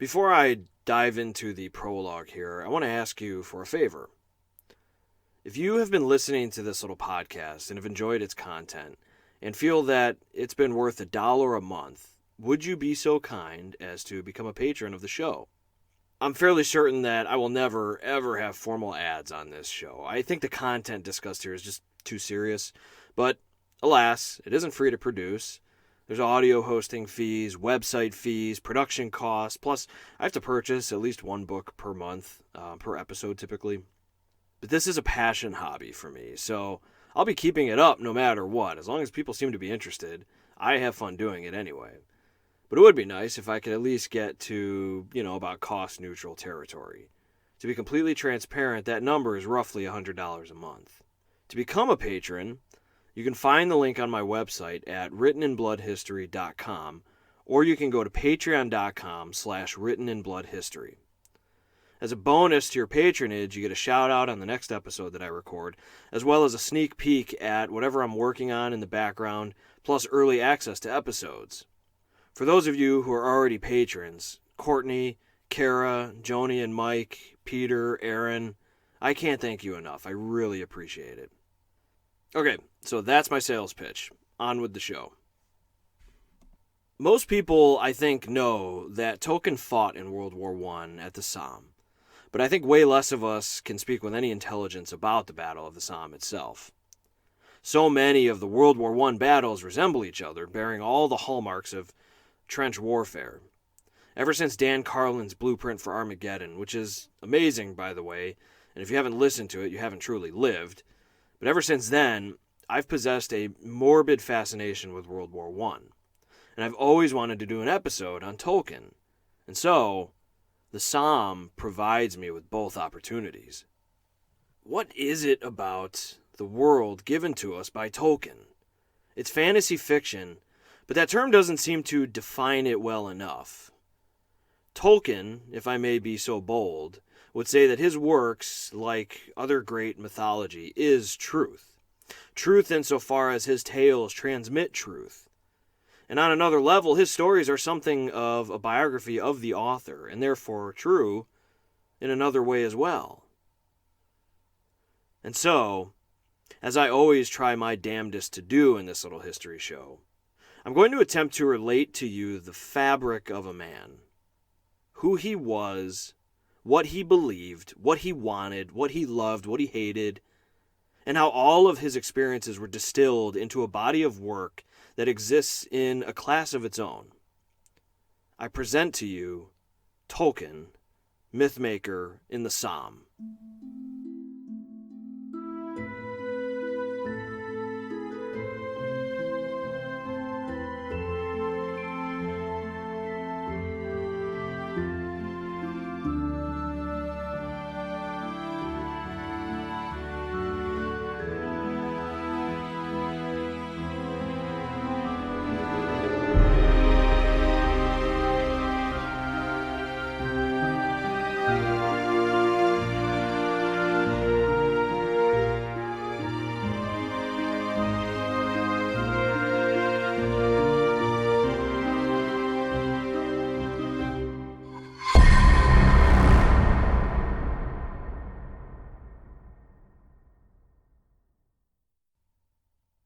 Before I dive into the prologue here, I want to ask you for a favor. If you have been listening to this little podcast and have enjoyed its content and feel that it's been worth $1 a month, would you be so kind as to become a patron of the show? I'm fairly certain that I will never, ever have formal ads on this show. I think the content discussed here is just too serious, but alas, it isn't free to produce. There's audio hosting fees, website fees, production costs, plus I have to purchase at least one book per month, per episode typically. But this is a passion hobby for me, so I'll be keeping it up no matter what. As long as people seem to be interested, I have fun doing it anyway. But it would be nice if I could at least get to, about cost-neutral territory. To be completely transparent, that number is roughly $100 a month. To become a patron, you can find the link on my website at writteninbloodhistory.com, or you can go to patreon.com/writteninbloodhistory. As a bonus to your patronage, you get a shout-out on the next episode that I record, as well as a sneak peek at whatever I'm working on in the background, plus early access to episodes. For those of you who are already patrons, Courtney, Kara, Joni and Mike, Peter, Aaron, I can't thank you enough. I really appreciate it. Okay, so that's my sales pitch. On with the show. Most people, I think, know that Tolkien fought in World War I at the Somme, but I think way less of us can speak with any intelligence about the Battle of the Somme itself. So many of the World War I battles resemble each other, bearing all the hallmarks of trench warfare. Ever since Dan Carlin's blueprint for Armageddon, which is amazing, by the way, and if you haven't listened to it, you haven't truly lived, but ever since then, I've possessed a morbid fascination with World War I, and I've always wanted to do an episode on Tolkien, and so the Somme provides me with both opportunities. What is it about the world given to us by Tolkien? It's fantasy fiction, but that term doesn't seem to define it well enough. Tolkien, if I may be so bold, would say that his works, like other great mythology, is truth. Truth insofar as his tales transmit truth. And on another level, his stories are something of a biography of the author, and therefore true in another way as well. And so, as I always try my damnedest to do in this little history show, I'm going to attempt to relate to you the fabric of a man. Who he was, what he believed, what he wanted, what he loved, what he hated, and how all of his experiences were distilled into a body of work that exists in a class of its own. I present to you Tolkien, Mythmaker in the Somme.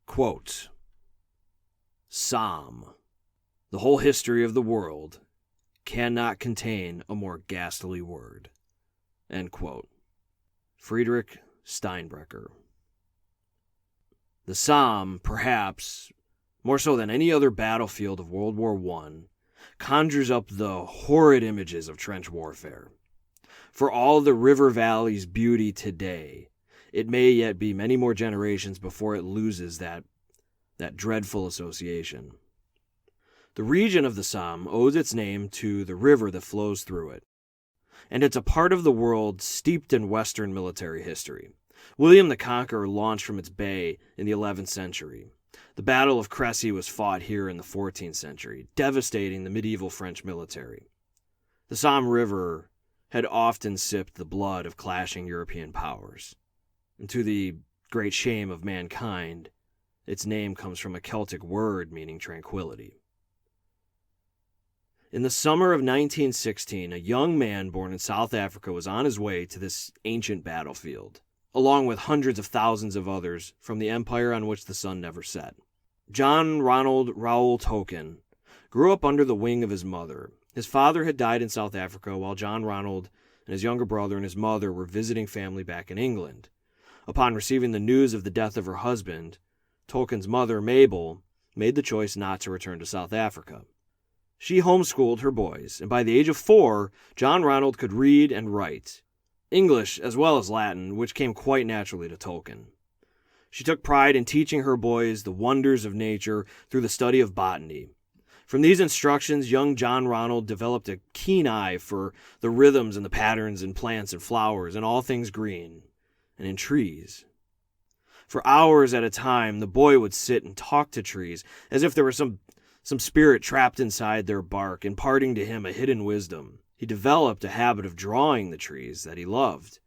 Quote, Somme, the whole history of the world, cannot contain a more ghastly word. End quote. Friedrich Steinbrecher. The Somme, perhaps, more so than any other battlefield of World War I, conjures up the horrid images of trench warfare. For all the river valley's beauty today, it may yet be many more generations before it loses that dreadful association. The region of the Somme owes its name to the river that flows through it, and it's a part of the world steeped in Western military history. William the Conqueror launched from its bay in the 11th century. The Battle of Crécy was fought here in the 14th century, devastating the medieval French military. The Somme River had often sipped the blood of clashing European powers, and to the great shame of mankind, its name comes from a Celtic word meaning tranquility. In the summer of 1916, a young man born in South Africa was on his way to this ancient battlefield, along with hundreds of thousands of others from the empire on which the sun never set. John Ronald Raoul Tolkien grew up under the wing of his mother. His father had died in South Africa while John Ronald and his younger brother and his mother were visiting family back in England. Upon receiving the news of the death of her husband, Tolkien's mother, Mabel, made the choice not to return to South Africa. She homeschooled her boys, and by the age of 4, John Ronald could read and write, English as well as Latin, which came quite naturally to Tolkien. She took pride in teaching her boys the wonders of nature through the study of botany. From these instructions, young John Ronald developed a keen eye for the rhythms and the patterns in plants and flowers and all things green, and in trees. For hours at a time, the boy would sit and talk to trees as if there were some spirit trapped inside their bark, imparting to him a hidden wisdom. He developed a habit of drawing the trees that he loved,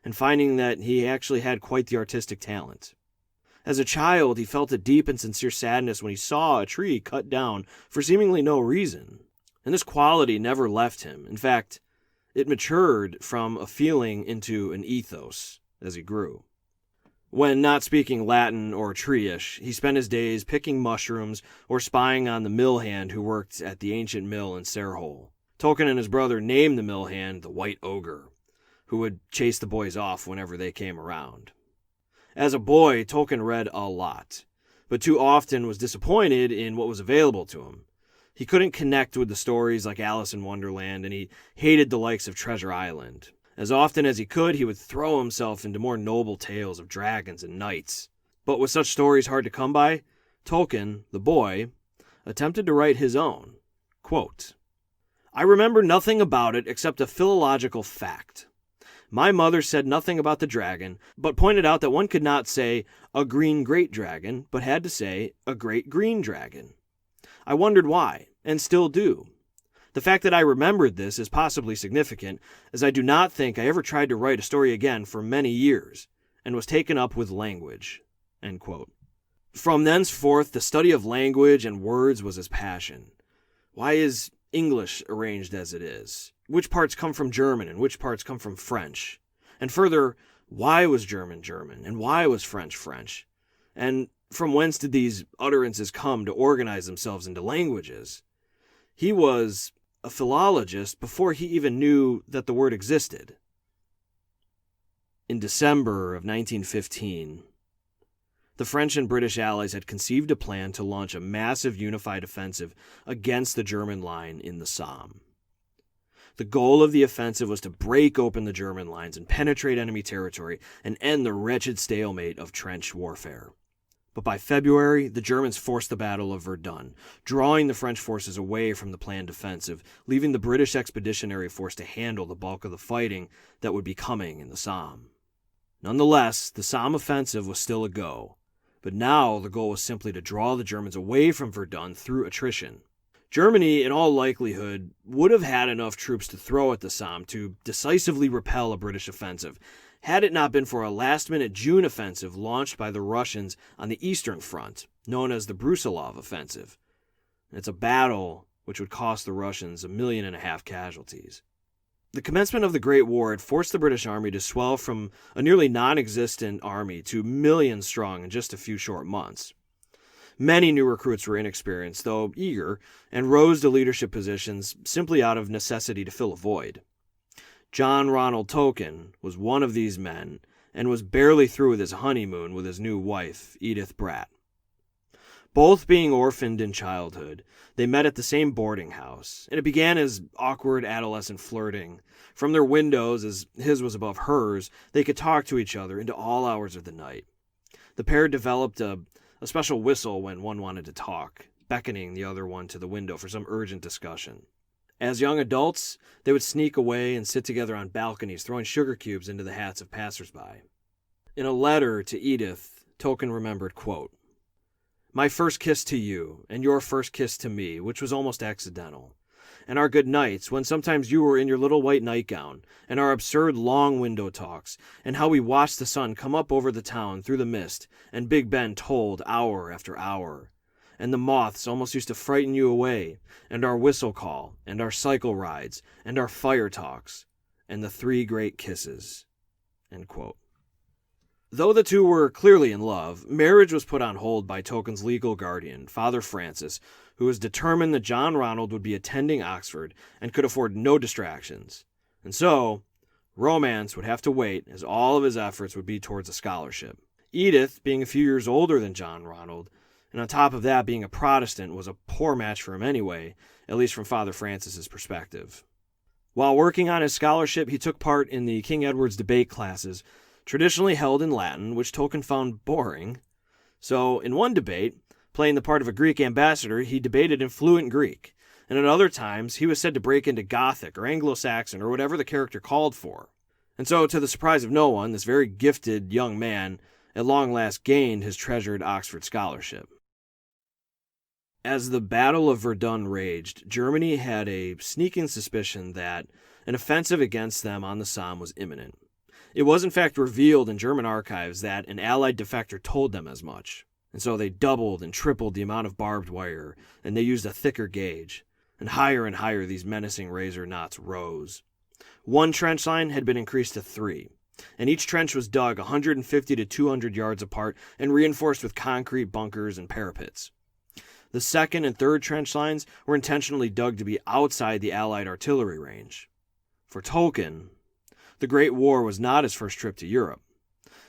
and finding that he actually had quite the artistic talent. As a child, he felt a deep and sincere sadness when he saw a tree cut down for seemingly no reason, and this quality never left him. In fact, it matured from a feeling into an ethos as he grew. When not speaking Latin or Tree-ish, he spent his days picking mushrooms or spying on the mill hand who worked at the ancient mill in Sarehole. Tolkien and his brother named the mill hand the White Ogre, who would chase the boys off whenever they came around. As a boy, Tolkien read a lot, but too often was disappointed in what was available to him. He couldn't connect with the stories like Alice in Wonderland, and he hated the likes of Treasure Island. As often as he could, he would throw himself into more noble tales of dragons and knights. But with such stories hard to come by, Tolkien, the boy, attempted to write his own. Quote, I remember nothing about it except a philological fact. My mother said nothing about the dragon, but pointed out that one could not say a green great dragon, but had to say a great green dragon. I wondered why, and still do. The fact that I remembered this is possibly significant, as I do not think I ever tried to write a story again for many years, and was taken up with language. End quote. From thenceforth, the study of language and words was his passion. Why is English arranged as it is? Which parts come from German and which parts come from French? And further, why was German German and why was French French? And from whence did these utterances come to organize themselves into languages? He was a philologist before he even knew that the word existed. In December of 1915, the French and British allies had conceived a plan to launch a massive unified offensive against the German line in the Somme. The goal of the offensive was to break open the German lines and penetrate enemy territory and end the wretched stalemate of trench warfare. But by February, the Germans forced the Battle of Verdun, drawing the French forces away from the planned offensive, leaving the British Expeditionary Force to handle the bulk of the fighting that would be coming in the Somme. Nonetheless, the Somme offensive was still a go, but now the goal was simply to draw the Germans away from Verdun through attrition. Germany, in all likelihood, would have had enough troops to throw at the Somme to decisively repel a British offensive, had it not been for a last-minute June offensive launched by the Russians on the Eastern Front, known as the Brusilov Offensive. It's a battle which would cost the Russians 1.5 million casualties. The commencement of the Great War had forced the British Army to swell from a nearly non-existent army to millions strong in just a few short months. Many new recruits were inexperienced, though eager, and rose to leadership positions simply out of necessity to fill a void. John Ronald Tolkien was one of these men and was barely through with his honeymoon with his new wife, Edith Bratt. Both being orphaned in childhood, they met at the same boarding house, and it began as awkward adolescent flirting. From their windows, as his was above hers, they could talk to each other into all hours of the night. The pair developed a special whistle when one wanted to talk, beckoning the other one to the window for some urgent discussion. As young adults, they would sneak away and sit together on balconies, throwing sugar cubes into the hats of passersby. In a letter to Edith, Tolkien remembered, quote, My first kiss to you, and your first kiss to me, which was almost accidental, and our good nights, when sometimes you were in your little white nightgown, and our absurd long window talks, and how we watched the sun come up over the town through the mist, and Big Ben tolled hour after hour, and the moths almost used to frighten you away, and our whistle call, and our cycle rides, and our fire talks, and the 3 great kisses." End quote. Though the two were clearly in love, marriage was put on hold by Tolkien's legal guardian, Father Francis, who was determined that John Ronald would be attending Oxford and could afford no distractions. And so, romance would have to wait, as all of his efforts would be towards a scholarship. Edith, being a few years older than John Ronald, and on top of that being a Protestant, was a poor match for him anyway, at least from Father Francis's perspective. While working on his scholarship, he took part in the King Edward's debate classes, traditionally held in Latin, which Tolkien found boring. So, in one debate, playing the part of a Greek ambassador, he debated in fluent Greek, and at other times, he was said to break into Gothic or Anglo-Saxon or whatever the character called for. And so, to the surprise of no one, this very gifted young man at long last gained his treasured Oxford scholarship. As the Battle of Verdun raged, Germany had a sneaking suspicion that an offensive against them on the Somme was imminent. It was in fact revealed in German archives that an Allied defector told them as much. And so they doubled and tripled the amount of barbed wire, and they used a thicker gauge. And higher these menacing razor knots rose. One trench line had been increased to 3, and each trench was dug 150 to 200 yards apart and reinforced with concrete bunkers and parapets. The second and third trench lines were intentionally dug to be outside the Allied artillery range. For Tolkien, the Great War was not his first trip to Europe.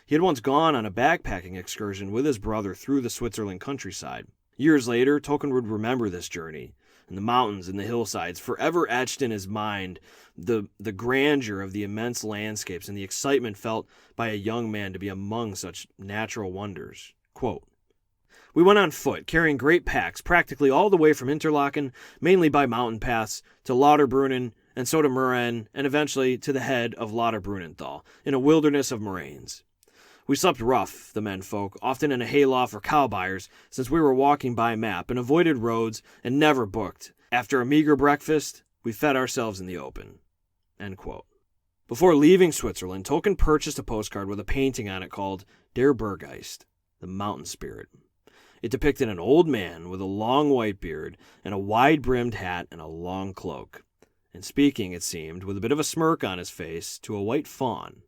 He had once gone on a backpacking excursion with his brother through the Switzerland countryside. Years later, Tolkien would remember this journey, and the mountains and the hillsides, forever etched in his mind the grandeur of the immense landscapes and the excitement felt by a young man to be among such natural wonders. Quote, "We went on foot, carrying great packs, practically all the way from Interlaken, mainly by mountain paths, to Lauterbrunnen, and so to Muren, and eventually to the head of Lauterbrunnenthal, in a wilderness of moraines. We slept rough, the menfolk, often in a hayloft or cow byres, since we were walking by map, and avoided roads, and never booked. After a meager breakfast, we fed ourselves in the open." End quote. Before leaving Switzerland, Tolkien purchased a postcard with a painting on it called Der Berggeist, the mountain spirit. It depicted an old man with a long white beard and a wide-brimmed hat and a long cloak, and speaking, it seemed, with a bit of a smirk on his face, to a white fawn.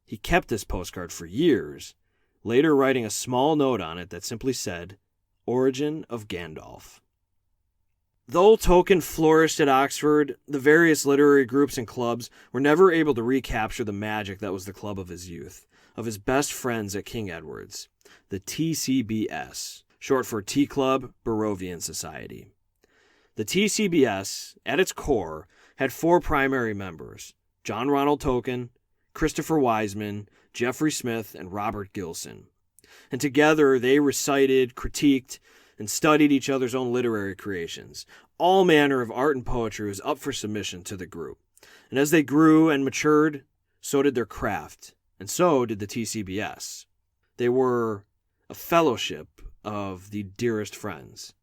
He kept this postcard for years, later writing a small note on it that simply said, "Origin of Gandalf." Though Tolkien flourished at Oxford, the various literary groups and clubs were never able to recapture the magic that was the club of his youth, of his best friends at King Edward's, the T.C.B.S., short for Tea Club Barovian Society. The T.C.B.S., at its core, had 4 primary members: John Ronald Tolkien, Christopher Wiseman, Geoffrey Smith, and Robert Gilson. And together they recited, critiqued, and studied each other's own literary creations. All manner of art and poetry was up for submission to the group. And as they grew and matured, so did their craft, and so did the T.C.B.S. They were a fellowship of the dearest friends.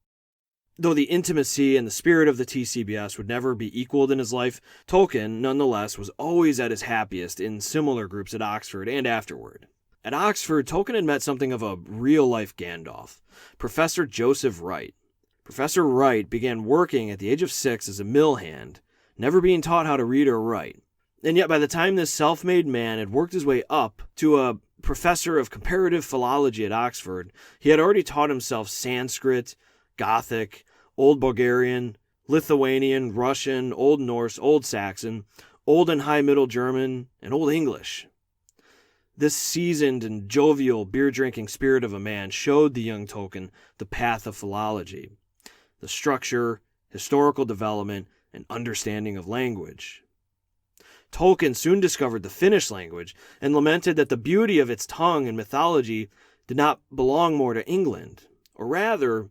Though the intimacy and the spirit of the T.C.B.S. would never be equaled in his life, Tolkien, nonetheless, was always at his happiest in similar groups at Oxford and afterward. At Oxford, Tolkien had met something of a real-life Gandalf, Professor Joseph Wright. Professor Wright began working at the age of 6 as a mill hand, never being taught how to read or write. And yet by the time this self-made man had worked his way up to a professor of comparative philology at Oxford, he had already taught himself Sanskrit, Gothic, Old Bulgarian, Lithuanian, Russian, Old Norse, Old Saxon, Old and High Middle German, and Old English. This seasoned and jovial, beer-drinking spirit of a man showed the young Tolkien the path of philology, the structure, historical development, and understanding of language. Tolkien soon discovered the Finnish language and lamented that the beauty of its tongue and mythology did not belong more to England, or rather,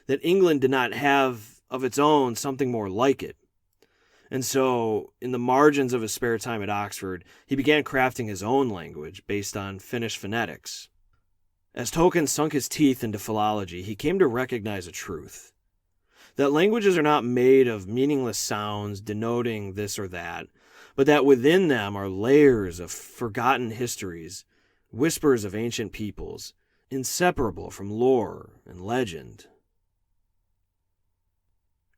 that England did not have of its own something more like it. And so, in the margins of his spare time at Oxford, he began crafting his own language based on Finnish phonetics. As Tolkien sunk his teeth into philology, he came to recognize a truth: that languages are not made of meaningless sounds denoting this or that, but that within them are layers of forgotten histories, whispers of ancient peoples, inseparable from lore and legend.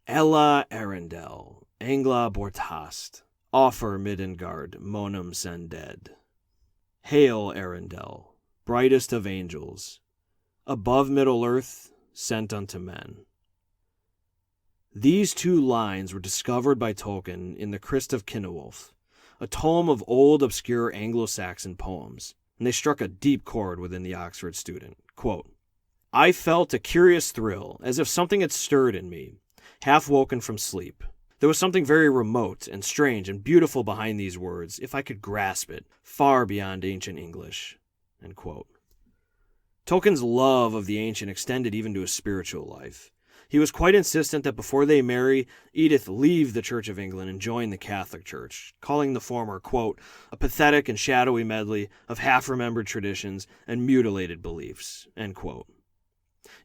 Ella Arundel, Angla Bortast, offer Middengard, monum sended. Hail, Arundel, brightest of angels, above Middle Earth, sent unto men. These two lines were discovered by Tolkien in the Crist of Cynewulf, a tome of old, obscure Anglo-Saxon poems, and they struck a deep chord within the Oxford student. Quote, I felt a curious thrill, as if something had stirred in me, half woken from sleep. There was something very remote and strange and beautiful behind these words, if I could grasp it, far beyond ancient English. End quote. Tolkien's love of the ancient extended even to his spiritual life. He was quite insistent that before they marry, Edith leave the Church of England and join the Catholic Church, calling the former, quote, a pathetic and shadowy medley of half-remembered traditions and mutilated beliefs, end quote.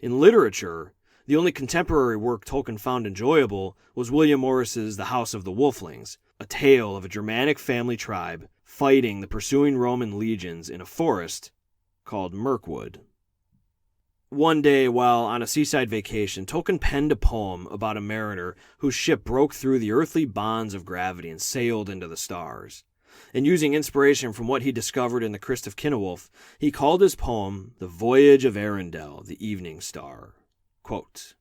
In literature, the only contemporary work Tolkien found enjoyable was William Morris's The House of the Wolflings, a tale of a Germanic family tribe fighting the pursuing Roman legions in a forest called Mirkwood. One day, while on a seaside vacation, Tolkien penned a poem about a mariner whose ship broke through the earthly bonds of gravity and sailed into the stars. And using inspiration from what he discovered in the Crist of Cynewulf, he called his poem The Voyage of Arundel, the Evening Star. Quote,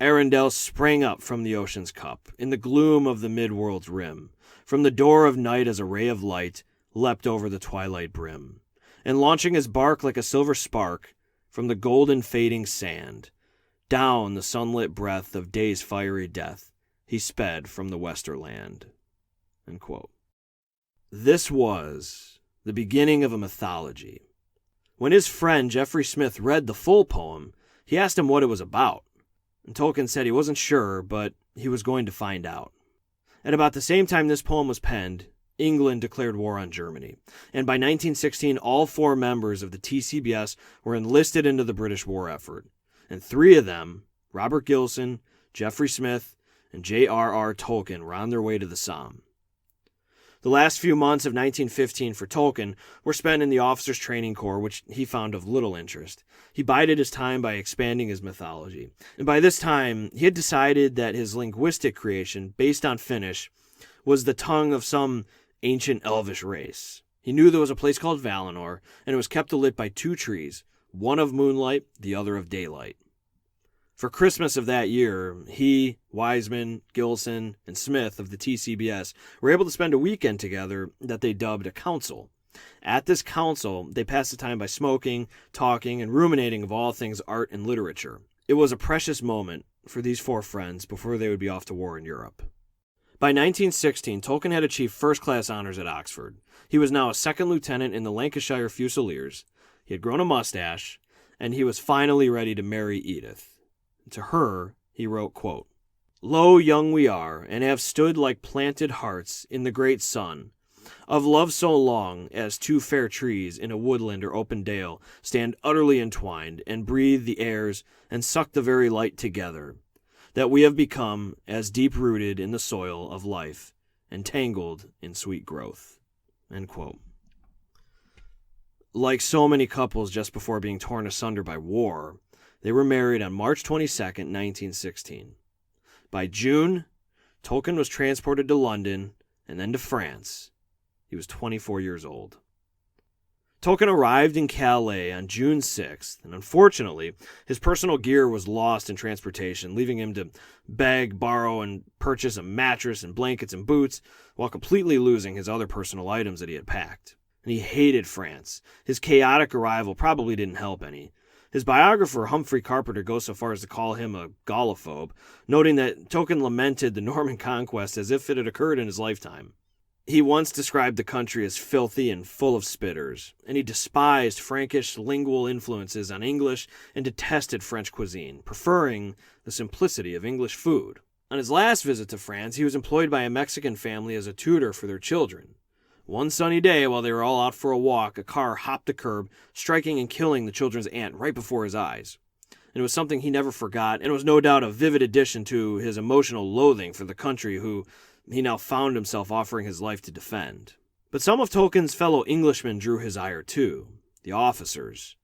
Arundel sprang up from the ocean's cup, in the gloom of the mid-world's rim. From the door of night as a ray of light leapt over the twilight brim. And launching his bark like a silver spark from the golden fading sand, down the sunlit breath of day's fiery death, he sped from the westerland. End quote. This was the beginning of a mythology. When his friend Geoffrey Smith read the full poem, he asked him what it was about, and Tolkien said he wasn't sure, but he was going to find out. At about the same time this poem was penned, England declared war on Germany, and by 1916 all 4 members of the T.C.B.S. were enlisted into the British war effort, and 3 of them, Robert Gilson, Geoffrey Smith, and J.R.R. Tolkien, were on their way to the Somme. The last few months of 1915 for Tolkien were spent in the Officers' Training Corps, which he found of little interest. He bided his time by expanding his mythology. And by this time, he had decided that his linguistic creation, based on Finnish, was the tongue of some ancient elvish race. He knew there was a place called Valinor, and it was kept alit by 2 trees, one of moonlight, the other of daylight. For Christmas of that year, he, Wiseman, Gilson, and Smith of the T.C.B.S. were able to spend a weekend together that they dubbed a council. At this council, they passed the time by smoking, talking, and ruminating of all things art and literature. It was a precious moment for these 4 friends before they would be off to war in Europe. By 1916, Tolkien had achieved first-class honors at Oxford. He was now a 2nd lieutenant in the Lancashire Fusiliers. He had grown a mustache, and he was finally ready to marry Edith. To her, he wrote, quote, Lo, young we are, and have stood like planted hearts in the great sun, of love so long as 2 fair trees in a woodland or open dale stand utterly entwined, and breathe the airs, and suck the very light together, that we have become as deep-rooted in the soil of life, entangled in sweet growth. End quote. Like so many couples just before being torn asunder by war, they were married on March 22, 1916. By June, Tolkien was transported to London and then to France. He was 24 years old. Tolkien arrived in Calais on June 6th, and unfortunately, his personal gear was lost in transportation, leaving him to beg, borrow, and purchase a mattress and blankets and boots, while completely losing his other personal items that he had packed. And he hated France. His chaotic arrival probably didn't help any. His biographer, Humphrey Carpenter, goes so far as to call him a Gaulophobe, noting that Tolkien lamented the Norman conquest as if it had occurred in his lifetime. He once described the country as filthy and full of spitters, and he despised Frankish lingual influences on English and detested French cuisine, preferring the simplicity of English food. On his last visit to France, he was employed by a Mexican family as a tutor for their children. One sunny day, while they were all out for a walk, a car hopped the curb, striking and killing the children's aunt right before his eyes. And it was something he never forgot, and it was no doubt a vivid addition to his emotional loathing for the country who he now found himself offering his life to defend. But some of Tolkien's fellow Englishmen drew his ire too, the officers.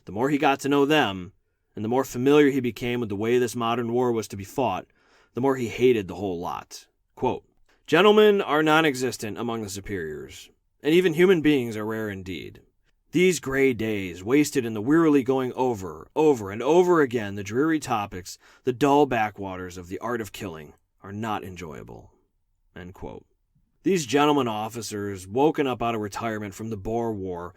The more he got to know them, and the more familiar he became with the way this modern war was to be fought, the more he hated the whole lot. Quote, "Gentlemen are non-existent among the superiors, and even human beings are rare indeed. These gray days, wasted in the wearily going over and over again the dreary topics, the dull backwaters of the art of killing, are not enjoyable." End quote. These gentlemen officers, woken up out of retirement from the Boer War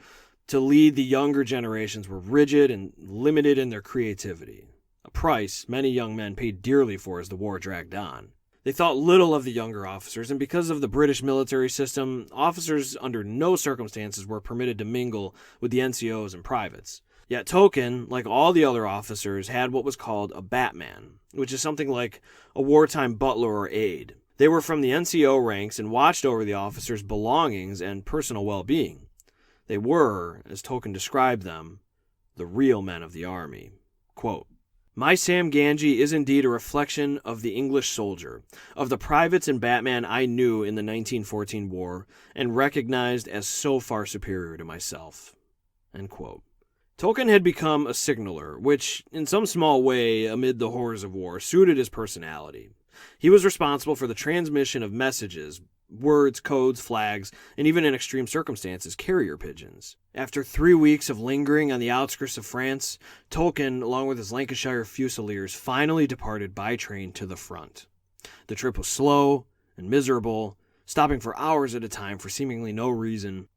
to lead the younger generations, were rigid and limited in their creativity, a price many young men paid dearly for as the war dragged on. They thought little of the younger officers, and because of the British military system, officers under no circumstances were permitted to mingle with the NCOs and privates. Yet Tolkien, like all the other officers, had what was called a batman, which is something like a wartime butler or aide. They were from the NCO ranks and watched over the officers' belongings and personal well-being. They were, as Tolkien described them, the real men of the army. Quote, "My Sam Gamgee is indeed a reflection of the English soldier, of the privates and batman I knew in the 1914 war, and recognized as so far superior to myself." End quote. Tolkien had become a signaler, which, in some small way, amid the horrors of war, suited his personality. He was responsible for the transmission of messages, words, codes, flags, and even in extreme circumstances, carrier pigeons. After 3 weeks of lingering on the outskirts of France, Tolkien, along with his Lancashire Fusiliers, finally departed by train to the front. The trip was slow and miserable, stopping for hours at a time for seemingly no reason.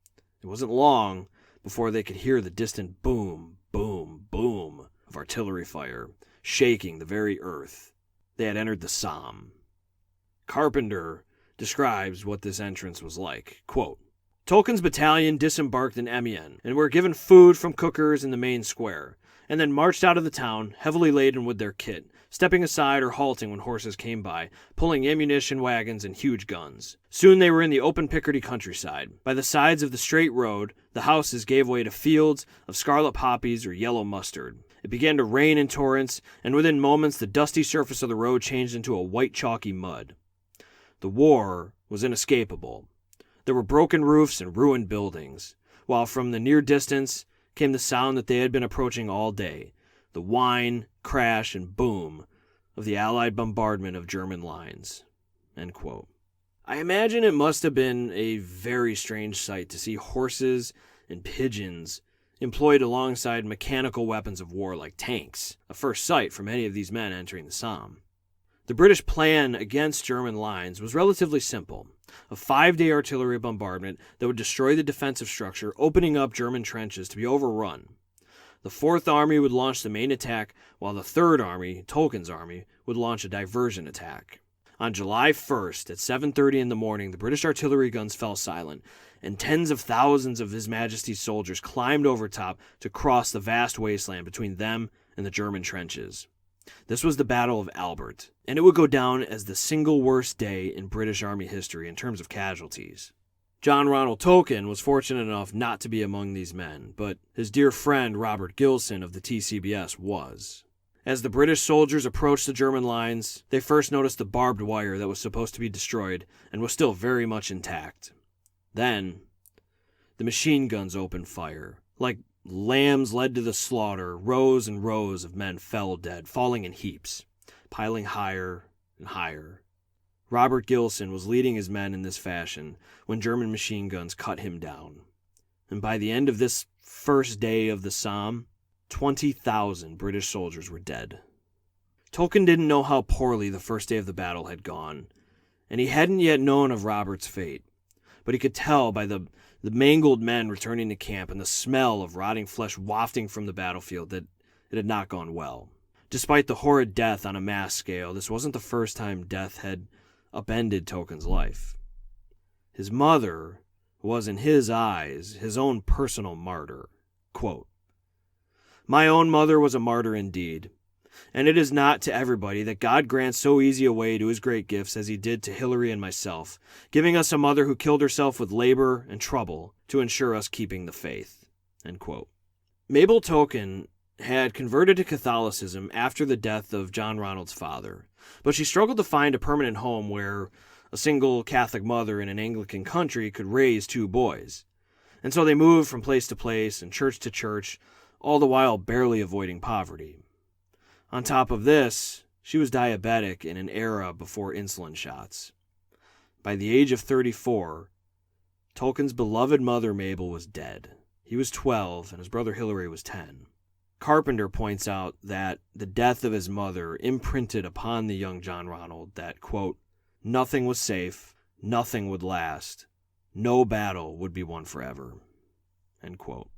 It wasn't long before they could hear the distant boom, boom, boom of artillery fire, shaking the very earth. They had entered the Somme. Carpenter describes what this entrance was like. Quote, "Tolkien's battalion disembarked in Amiens and were given food from cookers in the main square, and then marched out of the town, heavily laden with their kit, stepping aside or halting when horses came by, pulling ammunition wagons and huge guns. Soon they were in the open Picardy countryside. By the sides of the straight road, the houses gave way to fields of scarlet poppies or yellow mustard. It began to rain in torrents, and within moments the dusty surface of the road changed into a white chalky mud. The war was inescapable. There were broken roofs and ruined buildings, while from the near distance came the sound that they had been approaching all day, the whine, crash, and boom of the Allied bombardment of German lines." End quote. I imagine it must have been a very strange sight to see horses and pigeons employed alongside mechanical weapons of war like tanks, a first sight for many of these men entering the Somme. The British plan against German lines was relatively simple: a 5-day artillery bombardment that would destroy the defensive structure, opening up German trenches to be overrun. The 4th Army would launch the main attack, while the 3rd Army, Tolkien's army, would launch a diversion attack. On July 1st, at 7:30 in the morning, the British artillery guns fell silent, and tens of thousands of His Majesty's soldiers climbed over top to cross the vast wasteland between them and the German trenches. This was the Battle of Albert, and it would go down as the single worst day in British Army history in terms of casualties. John Ronald Tolkien was fortunate enough not to be among these men, but his dear friend Robert Gilson of the T.C.B.S. was. As the British soldiers approached the German lines, they first noticed the barbed wire that was supposed to be destroyed and was still very much intact. Then, the machine guns opened fire. Like lambs led to the slaughter, rows and rows of men fell dead, falling in heaps, piling higher and higher. Robert Gilson was leading his men in this fashion when German machine guns cut him down. And by the end of this first day of the Somme, 20,000 British soldiers were dead. Tolkien didn't know how poorly the first day of the battle had gone, and he hadn't yet known of Robert's fate, but he could tell by the mangled men returning to camp and the smell of rotting flesh wafting from the battlefield that it had not gone well. Despite the horrid death on a mass scale, this wasn't the first time death had upended Tolkien's life. His mother was, in his eyes, his own personal martyr. Quote, "My own mother was a martyr indeed, and it is not to everybody that God grants so easy a way to his great gifts as he did to Hilary and myself, giving us a mother who killed herself with labor and trouble to ensure us keeping the faith." End quote. Mabel Tolkien had converted to Catholicism after the death of John Ronald's father, but she struggled to find a permanent home where a single Catholic mother in an Anglican country could raise 2 boys. And so they moved from place to place and church to church, all the while barely avoiding poverty. On top of this, She was diabetic in an era before insulin shots. By the age of 34, Tolkien's beloved mother Mabel was dead. He was 12 and his brother Hilary was 10. Carpenter points out that the death of his mother imprinted upon the young John Ronald that, quote, nothing was safe, nothing would last, no battle would be won forever, end quote.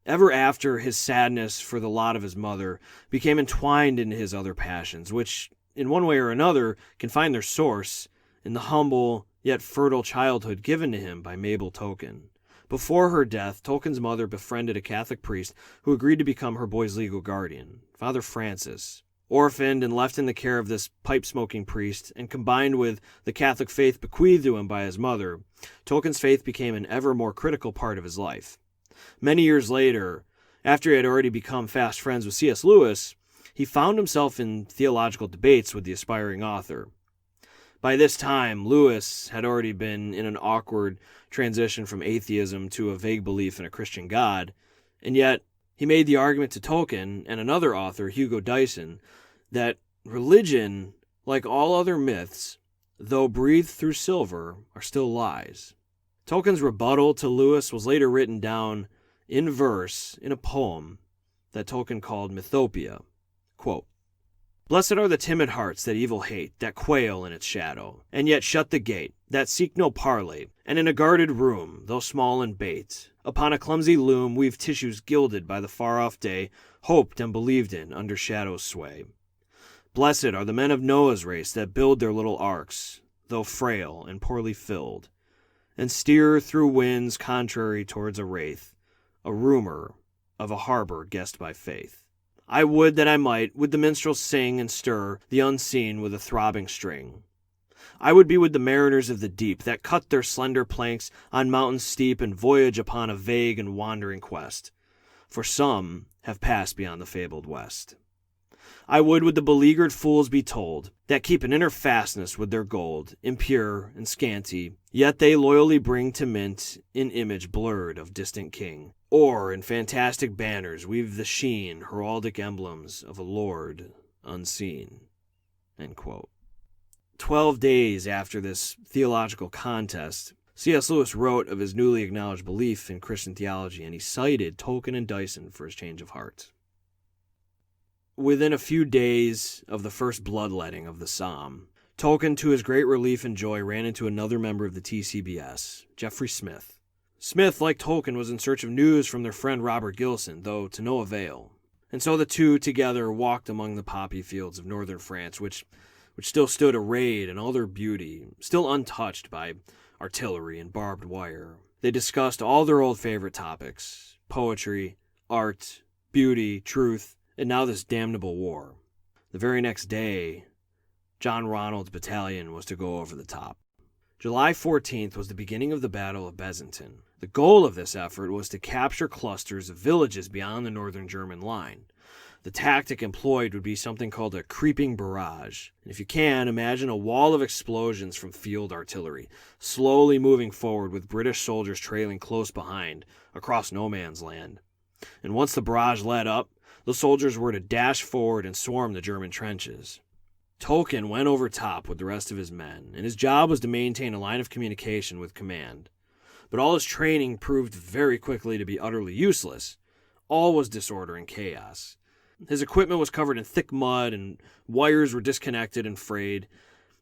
Ever after, his sadness for the lot of his mother became entwined into his other passions, which, in one way or another, can find their source in the humble yet fertile childhood given to him by Mabel Tolkien. Before her death, Tolkien's mother befriended a Catholic priest who agreed to become her boy's legal guardian, Father Francis. Orphaned and left in the care of this pipe-smoking priest, and combined with the Catholic faith bequeathed to him by his mother, Tolkien's faith became an ever more critical part of his life. Many years later, after he had already become fast friends with C.S. Lewis, he found himself in theological debates with the aspiring author. By this time, Lewis had already been in an awkward transition from atheism to a vague belief in a Christian God, and yet he made the argument to Tolkien and another author, Hugo Dyson, that religion, like all other myths, though breathed through silver, are still lies. Tolkien's rebuttal to Lewis was later written down in verse in a poem that Tolkien called Mythopia. Quote, blessed are the timid hearts that evil hate, that quail in its shadow, and yet shut the gate, that seek no parley, and in a guarded room, though small and bait, upon a clumsy loom weave tissues gilded by the far-off day, hoped and believed in under shadow's sway. Blessed are the men of Noah's race that build their little arks, though frail and poorly filled, and steer through winds contrary towards a wraith, a rumor of a harbor guessed by faith. I would that I might with the minstrels sing and stir the unseen with a throbbing string. I would be with the mariners of the deep that cut their slender planks on mountains steep and voyage upon a vague and wandering quest, for some have passed beyond the fabled west. I would with the beleaguered fools be told, that keep an inner fastness with their gold, impure and scanty, yet they loyally bring to mint an image blurred of distant king, or in fantastic banners weave the sheen heraldic emblems of a lord unseen. End quote. 12 days after this theological contest, C.S. Lewis wrote of his newly acknowledged belief in Christian theology, and he cited Tolkien and Dyson for his change of heart. Within a few days of the first bloodletting of the Somme, Tolkien, to his great relief and joy, ran into another member of the T.C.B.S., Geoffrey Smith. Smith, like Tolkien, was in search of news from their friend Robert Gilson, though to no avail. And so the two together walked among the poppy fields of northern France, which still stood arrayed in all their beauty, still untouched by artillery and barbed wire. They discussed all their old favorite topics: poetry, art, beauty, truth, and now this damnable war. The very next day, John Ronald's battalion was to go over the top. July 14th was the beginning of the Battle of Besançon. The goal of this effort was to capture clusters of villages beyond the northern German line. The tactic employed would be something called a creeping barrage. And if you can, imagine a wall of explosions from field artillery, slowly moving forward with British soldiers trailing close behind, across no man's land. And once the barrage let up, the soldiers were to dash forward and swarm the German trenches. Tolkien went over top with the rest of his men, and his job was to maintain a line of communication with command. But all his training proved very quickly to be utterly useless. All was disorder and chaos. His equipment was covered in thick mud, and wires were disconnected and frayed.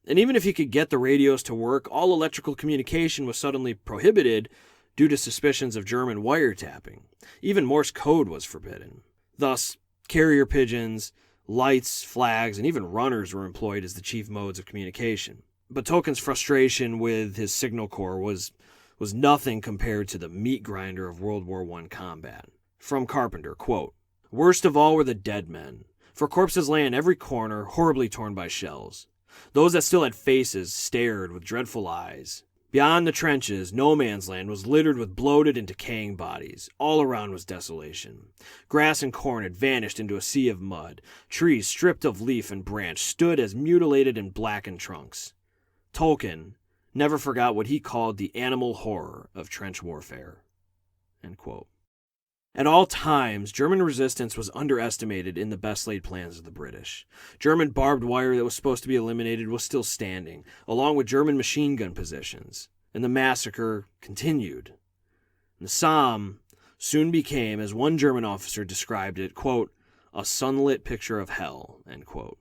And even if he could get the radios to work, all electrical communication was suddenly prohibited due to suspicions of German wiretapping. Even Morse code was forbidden. Thus, carrier pigeons, lights, flags, and even runners were employed as the chief modes of communication. But Tolkien's frustration with his signal corps was nothing compared to the meat grinder of World War I combat. From Carpenter, quote, worst of all were the dead men, for corpses lay in every corner, horribly torn by shells. Those that still had faces stared with dreadful eyes. Beyond the trenches, no man's land was littered with bloated and decaying bodies. All around was desolation. Grass and corn had vanished into a sea of mud. Trees, stripped of leaf and branch, stood as mutilated and blackened trunks. Tolkien never forgot what he called the animal horror of trench warfare. End quote. At all times, German resistance was underestimated in the best-laid plans of the British. German barbed wire that was supposed to be eliminated was still standing, along with German machine gun positions, and the massacre continued. The Somme soon became, as one German officer described it, quote, a sunlit picture of hell, end quote.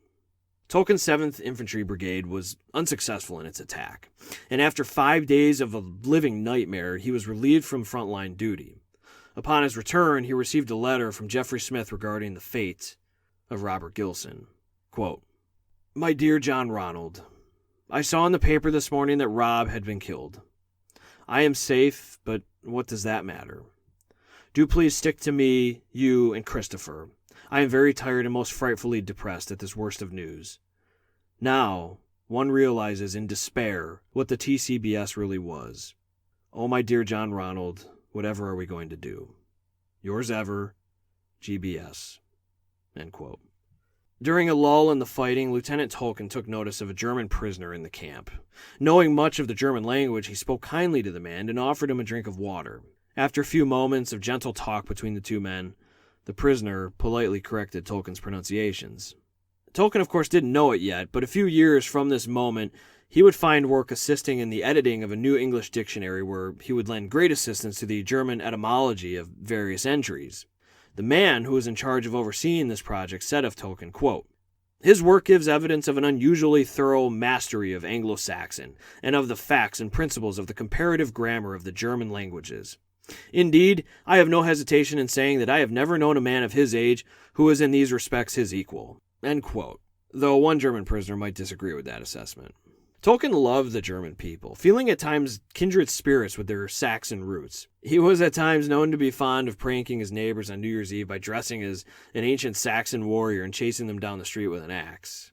Tolkien's 7th Infantry Brigade was unsuccessful in its attack, and after 5 days of a living nightmare, he was relieved from frontline duty. Upon his return, he received a letter from Jeffrey Smith regarding the fate of Robert Gilson. Quote, My dear John Ronald, I saw in the paper this morning that Rob had been killed. I am safe, but what does that matter? Do please stick to me, you, and Christopher. I am very tired and most frightfully depressed at this worst of news. Now, one realizes in despair what the T.C.B.S. really was. Oh, my dear John Ronald, whatever are we going to do? Yours ever, G.B.S. End quote. During a lull in the fighting, Lieutenant Tolkien took notice of a German prisoner in the camp. Knowing much of the German language, he spoke kindly to the man and offered him a drink of water. After a few moments of gentle talk between the two men, the prisoner politely corrected Tolkien's pronunciations. Tolkien, of course, didn't know it yet, but a few years from this moment, he would find work assisting in the editing of a new English dictionary where he would lend great assistance to the German etymology of various entries. The man who was in charge of overseeing this project said of Tolkien, quote, His work gives evidence of an unusually thorough mastery of Anglo-Saxon and of the facts and principles of the comparative grammar of the German languages. Indeed, I have no hesitation in saying that I have never known a man of his age who was in these respects his equal. End quote. Though one German prisoner might disagree with that assessment. Tolkien loved the German people, feeling at times kindred spirits with their Saxon roots. He was at times known to be fond of pranking his neighbors on New Year's Eve by dressing as an ancient Saxon warrior and chasing them down the street with an axe.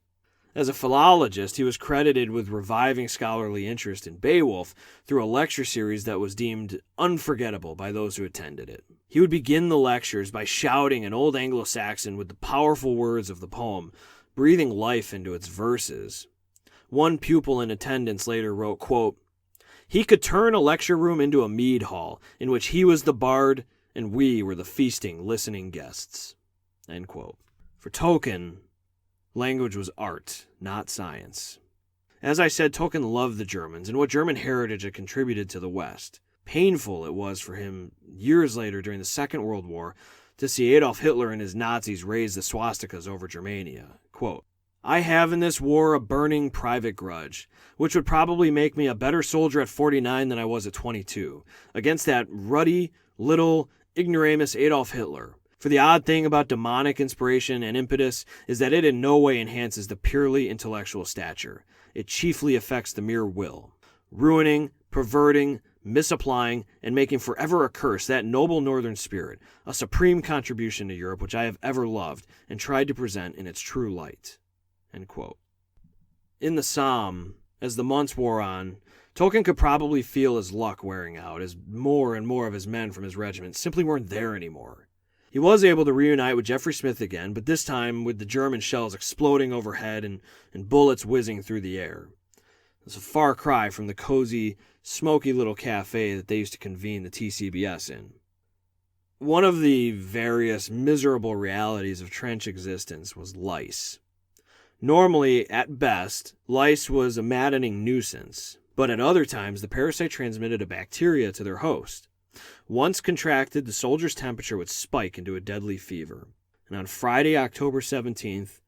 As a philologist, he was credited with reviving scholarly interest in Beowulf through a lecture series that was deemed unforgettable by those who attended it. He would begin the lectures by shouting an old Anglo-Saxon with the powerful words of the poem, breathing life into its verses. One pupil in attendance later wrote, quote, He could turn a lecture room into a mead hall, in which he was the bard and we were the feasting, listening guests. End quote. For Tolkien, language was art, not science. As I said, Tolkien loved the Germans and what German heritage had contributed to the West. Painful it was for him, years later during the Second World War, to see Adolf Hitler and his Nazis raise the swastikas over Germania. Quote, I have in this war a burning private grudge, which would probably make me a better soldier at 49 than I was at 22, against that ruddy, little, ignoramus Adolf Hitler. For the odd thing about demonic inspiration and impetus is that it in no way enhances the purely intellectual stature. It chiefly affects the mere will, ruining, perverting, misapplying, and making forever a curse that noble northern spirit, a supreme contribution to Europe which I have ever loved and tried to present in its true light. End quote. In the Somme, as the months wore on, Tolkien could probably feel his luck wearing out as more and more of his men from his regiment simply weren't there anymore. He was able to reunite with Jeffrey Smith again, but this time with the German shells exploding overhead and bullets whizzing through the air. It was a far cry from the cozy, smoky little cafe that they used to convene the T.C.B.S. in. One of the various miserable realities of trench existence was lice. Normally, at best, lice was a maddening nuisance, but at other times the parasite transmitted a bacteria to their host. Once contracted, the soldier's temperature would spike into a deadly fever. And on Friday, October 17th,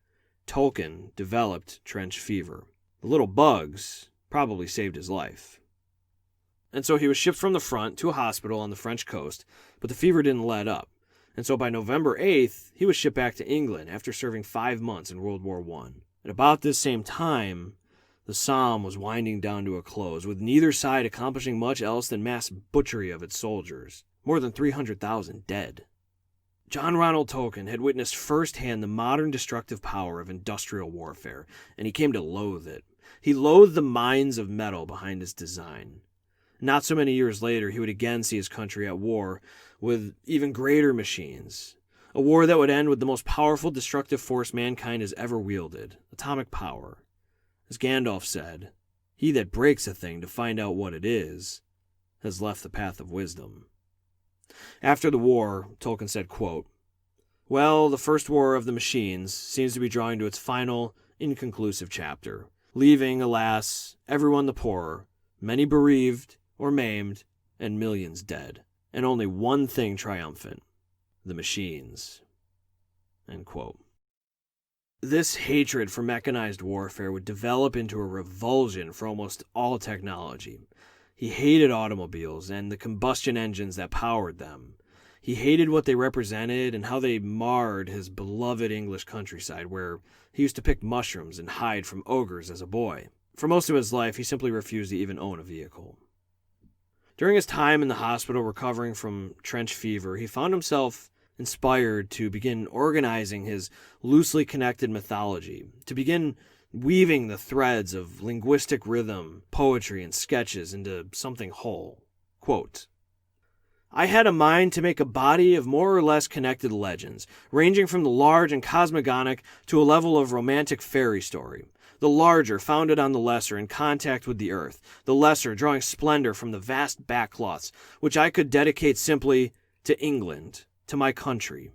Tolkien developed trench fever. The little bugs probably saved his life. And so he was shipped from the front to a hospital on the French coast, but the fever didn't let up. And so by November 8th, he was shipped back to England after serving 5 months in World War I. At about this same time, the Somme was winding down to a close, with neither side accomplishing much else than mass butchery of its soldiers. More than 300,000 dead. John Ronald Tolkien had witnessed firsthand the modern destructive power of industrial warfare, and he came to loathe it. He loathed the mines of metal behind its design. Not so many years later, he would again see his country at war with even greater machines. A war that would end with the most powerful destructive force mankind has ever wielded, atomic power. As Gandalf said, he that breaks a thing to find out what it is has left the path of wisdom. After the war, Tolkien said, quote, "Well, the first war of the machines seems to be drawing to its final, inconclusive chapter, leaving, alas, everyone the poorer, many bereaved or maimed, and millions dead, and only one thing triumphant, the machines." End quote. This hatred for mechanized warfare would develop into a revulsion for almost all technology. He hated automobiles and the combustion engines that powered them. He hated what they represented and how they marred his beloved English countryside, where he used to pick mushrooms and hide from ogres as a boy. For most of his life, he simply refused to even own a vehicle. During his time in the hospital recovering from trench fever, he found himself inspired to begin organizing his loosely connected mythology, to begin weaving the threads of linguistic rhythm, poetry, and sketches into something whole. Quote, "I had a mind to make a body of more or less connected legends, ranging from the large and cosmogonic to a level of romantic fairy story. The larger founded on the lesser in contact with the earth, the lesser drawing splendor from the vast backcloths, which I could dedicate simply to England, to my country.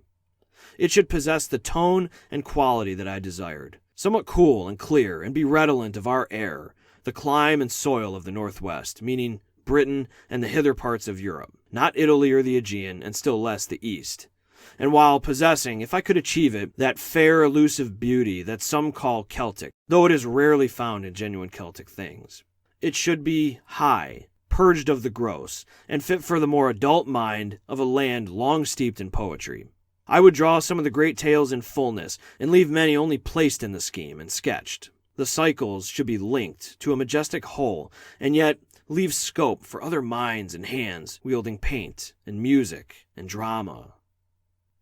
It should possess the tone and quality that I desired, somewhat cool and clear, and be redolent of our air, the clime and soil of the Northwest, meaning Britain and the hither parts of Europe, not Italy or the Aegean, and still less the East. And while possessing, if I could achieve it, that fair elusive beauty that some call Celtic, though it is rarely found in genuine Celtic things. It should be high, purged of the gross, and fit for the more adult mind of a land long steeped in poetry. I would draw some of the great tales in fullness, and leave many only placed in the scheme and sketched. The cycles should be linked to a majestic whole, and yet leave scope for other minds and hands wielding paint and music and drama."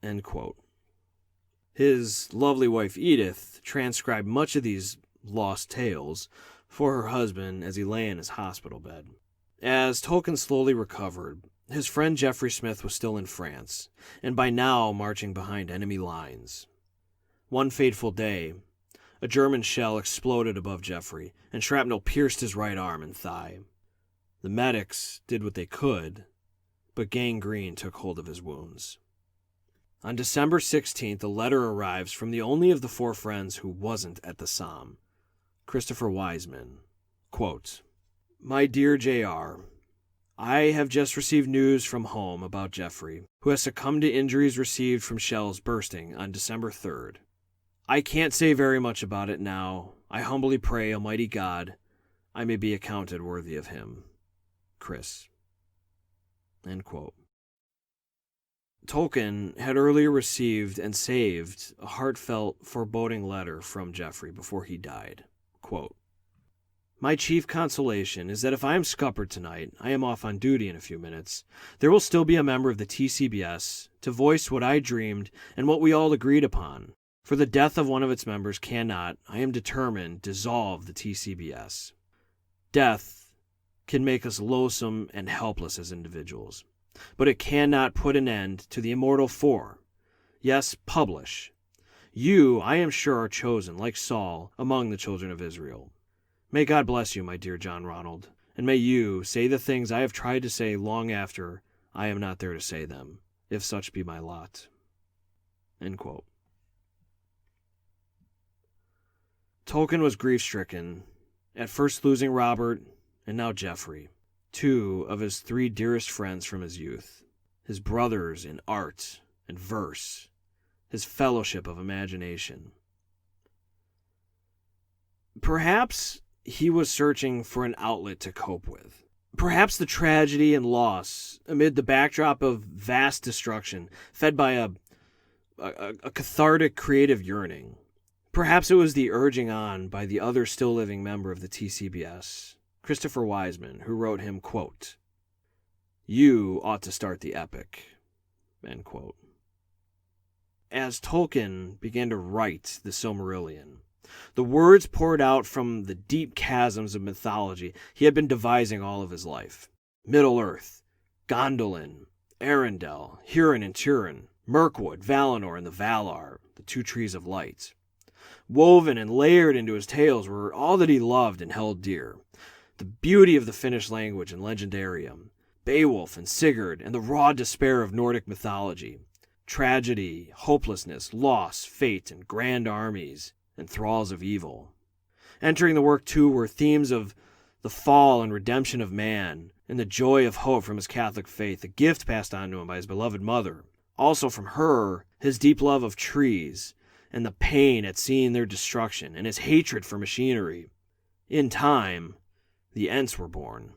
End quote. His lovely wife Edith transcribed much of these lost tales for her husband as he lay in his hospital bed. As Tolkien slowly recovered, his friend Geoffrey Smith was still in France, and by now marching behind enemy lines. One fateful day, a German shell exploded above Geoffrey, and shrapnel pierced his right arm and thigh. The medics did what they could, but gangrene took hold of his wounds. On December 16th, a letter arrives from the only of the four friends who wasn't at the Somme, Christopher Wiseman. Quote, "My dear J.R., I have just received news from home about Geoffrey, who has succumbed to injuries received from shells bursting on December 3rd. I can't say very much about it now. I humbly pray Almighty God I may be accounted worthy of him. Chris." End quote. Tolkien had earlier received and saved a heartfelt, foreboding letter from Geoffrey before he died. Quote, "My chief consolation is that if I am scuppered tonight, I am off on duty in a few minutes, there will still be a member of the T.C.B.S. to voice what I dreamed and what we all agreed upon. For the death of one of its members cannot, I am determined, dissolve the T.C.B.S. Death can make us loathsome and helpless as individuals, but it cannot put an end to the immortal four. Yes, publish. You, I am sure, are chosen, like Saul, among the children of Israel. May God bless you, my dear John Ronald, and may you say the things I have tried to say long after I am not there to say them, if such be my lot." End quote. Tolkien was grief-stricken, at first losing Robert and now Geoffrey, two of his three dearest friends from his youth, his brothers in art and verse, his fellowship of imagination. Perhaps he was searching for an outlet to cope with. Perhaps the tragedy and loss, amid the backdrop of vast destruction, fed by a cathartic creative yearning. Perhaps it was the urging on by the other still living member of the T.C.B.S., Christopher Wiseman, who wrote him, quote, "You ought to start the epic." End quote. As Tolkien began to write the Silmarillion, the words poured out from the deep chasms of mythology he had been devising all of his life. Middle-earth, Gondolin, Arendelle, Hurin and Turin, Mirkwood, Valinor, and the Valar, the two trees of light. Woven and layered into his tales were all that he loved and held dear. The beauty of the Finnish language and legendarium, Beowulf and Sigurd, and the raw despair of Nordic mythology. Tragedy, hopelessness, loss, fate, and grand armies, and thralls of evil. Entering the work, too, were themes of the fall and redemption of man, and the joy of hope from his Catholic faith, a gift passed on to him by his beloved mother. Also from her, his deep love of trees, and the pain at seeing their destruction, and his hatred for machinery. In time, the Ents were born.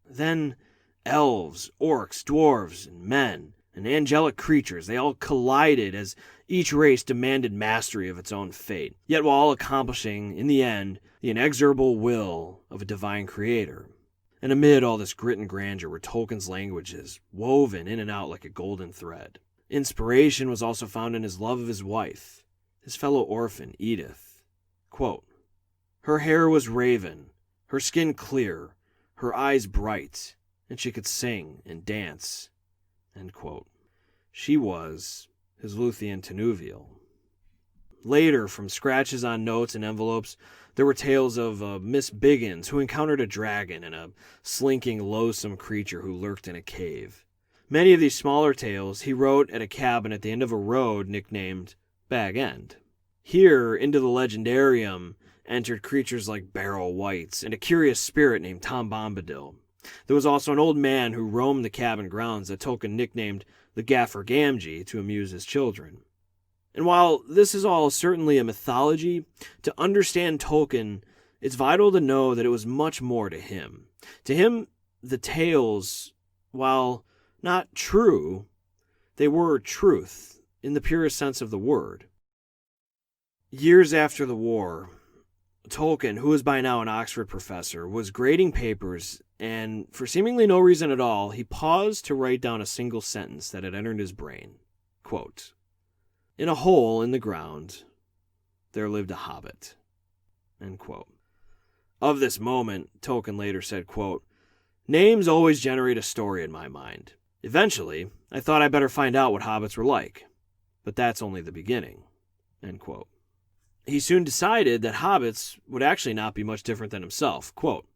Then elves, orcs, dwarves, and men, and angelic creatures, they all collided as each race demanded mastery of its own fate, yet while all accomplishing, in the end, the inexorable will of a divine creator. And amid all this grit and grandeur were Tolkien's languages, woven in and out like a golden thread. Inspiration was also found in his love of his wife, his fellow orphan, Edith. Quote, "Her hair was raven, her skin clear, her eyes bright, and she could sing and dance." End quote. She was his Luthien Tinuviel. Later, from scratches on notes and envelopes, there were tales of Miss Biggins, who encountered a dragon and a slinking, loathsome creature who lurked in a cave. Many of these smaller tales he wrote at a cabin at the end of a road nicknamed Bag End. Here, into the legendarium, entered creatures like barrel wights and a curious spirit named Tom Bombadil. There was also an old man who roamed the cabin grounds that Tolkien nicknamed the Gaffer Gamgee to amuse his children. And while this is all certainly a mythology, to understand Tolkien, it's vital to know that it was much more to him. To him, the tales, while not true, they were truth in the purest sense of the word. Years after the war, Tolkien, who was by now an Oxford professor, was grading papers, and for seemingly no reason at all, he paused to write down a single sentence that had entered his brain. Quote, "In a hole in the ground, there lived a hobbit." End quote. Of this moment, Tolkien later said, quote, "Names always generate a story in my mind. Eventually, I thought I better find out what hobbits were like, but that's only the beginning." End quote. He soon decided that hobbits would actually not be much different than himself. Quote,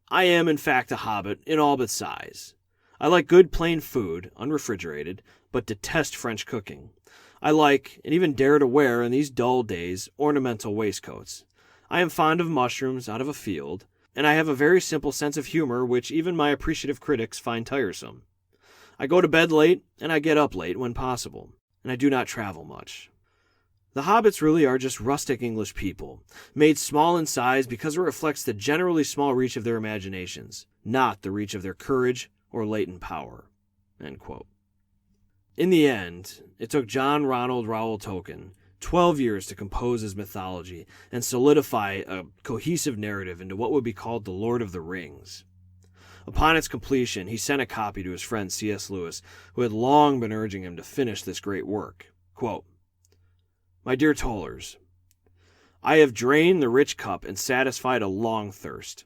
"I am, in fact, a hobbit in all but size. I like good plain food, unrefrigerated, but detest French cooking. I like, and even dare to wear in these dull days, ornamental waistcoats. I am fond of mushrooms out of a field, and I have a very simple sense of humor which even my appreciative critics find tiresome. I go to bed late, and I get up late when possible, and I do not travel much. The hobbits really are just rustic English people, made small in size because it reflects the generally small reach of their imaginations, not the reach of their courage or latent power." End quote. In the end, it took John Ronald Reuel Tolkien 12 years to compose his mythology and solidify a cohesive narrative into what would be called the Lord of the Rings. Upon its completion, he sent a copy to his friend C.S. Lewis, who had long been urging him to finish this great work. Quote, "My dear Tollers, I have drained the rich cup and satisfied a long thirst.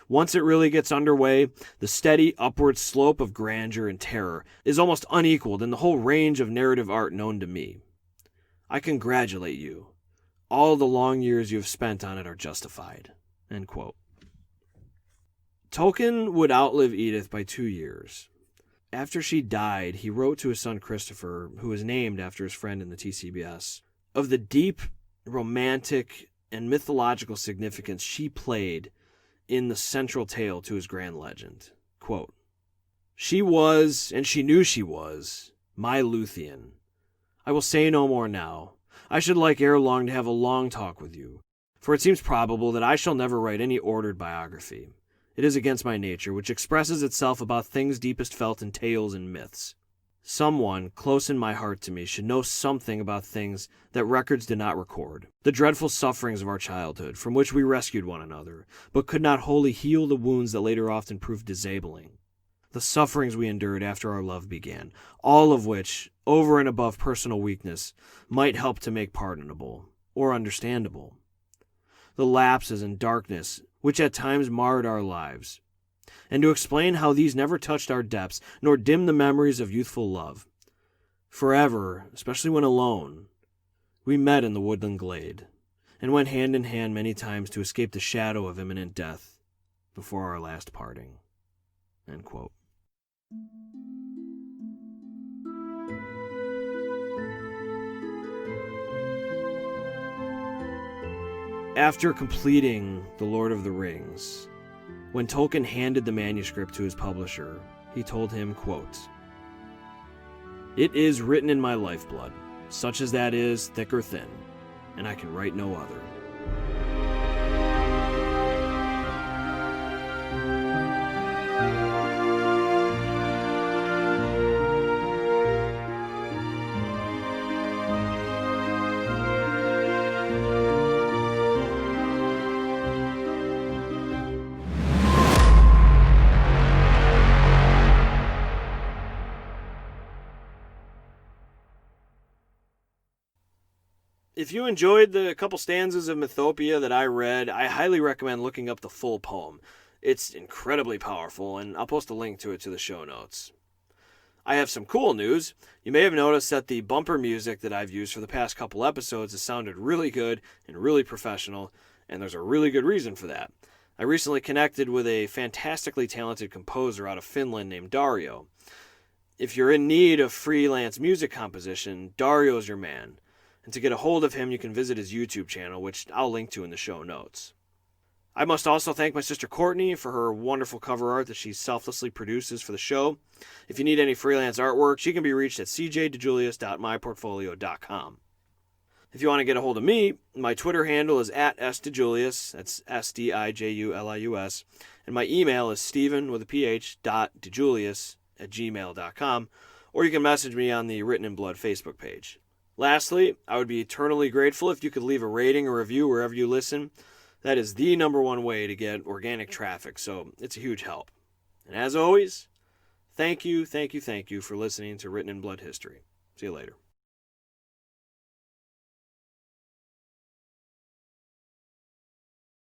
Once it really gets underway, the steady upward slope of grandeur and terror is almost unequaled in the whole range of narrative art known to me. I congratulate you. All the long years you have spent on it are justified." End quote. Tolkien would outlive Edith by 2 years. After she died, he wrote to his son Christopher, who was named after his friend in the T.C.B.S., of the deep, romantic, and mythological significance she played in the central tale to his grand legend. Quote, "She was, and she knew she was, my Luthien. I will say no more now. I should like ere long to have a long talk with you, for it seems probable that I shall never write any ordered biography. It is against my nature, which expresses itself about things deepest felt in tales and myths. Someone close in my heart to me should know something about things that records did not record. The dreadful sufferings of our childhood, from which we rescued one another, but could not wholly heal the wounds that later often proved disabling. The sufferings we endured after our love began, all of which, over and above personal weakness, might help to make pardonable, or understandable. The lapses and darkness which at times marred our lives, and to explain how these never touched our depths, nor dimmed the memories of youthful love. Forever, especially when alone, we met in the woodland glade, and went hand in hand many times to escape the shadow of imminent death before our last parting." End quote. After completing The Lord of the Rings, when Tolkien handed the manuscript to his publisher, he told him, quote, "It is written in my lifeblood, such as that is, thick or thin, and I can write no other." If you enjoyed the couple stanzas of Mythopia that I read, I highly recommend looking up the full poem. It's incredibly powerful, and I'll post a link to it to the show notes. I have some cool news. You may have noticed that the bumper music that I've used for the past couple episodes has sounded really good and really professional, and there's a really good reason for that. I recently connected with a fantastically talented composer out of Finland named Dario. If you're in need of freelance music composition, Dario's your man. And to get a hold of him, you can visit his YouTube channel, which I'll link to in the show notes. I must also thank my sister Courtney for her wonderful cover art that she selflessly produces for the show. If you need any freelance artwork, she can be reached at cjdejulius.myportfolio.com. If you want to get a hold of me, my Twitter handle is @sdejulius, that's SDIJULIUS, and my email is steven.dejulius@gmail.com, or you can message me on the Written in Blood Facebook page. Lastly, I would be eternally grateful if you could leave a rating or review wherever you listen. That is the number one way to get organic traffic, so it's a huge help. And as always, thank you for listening to Written in Blood History. See you later.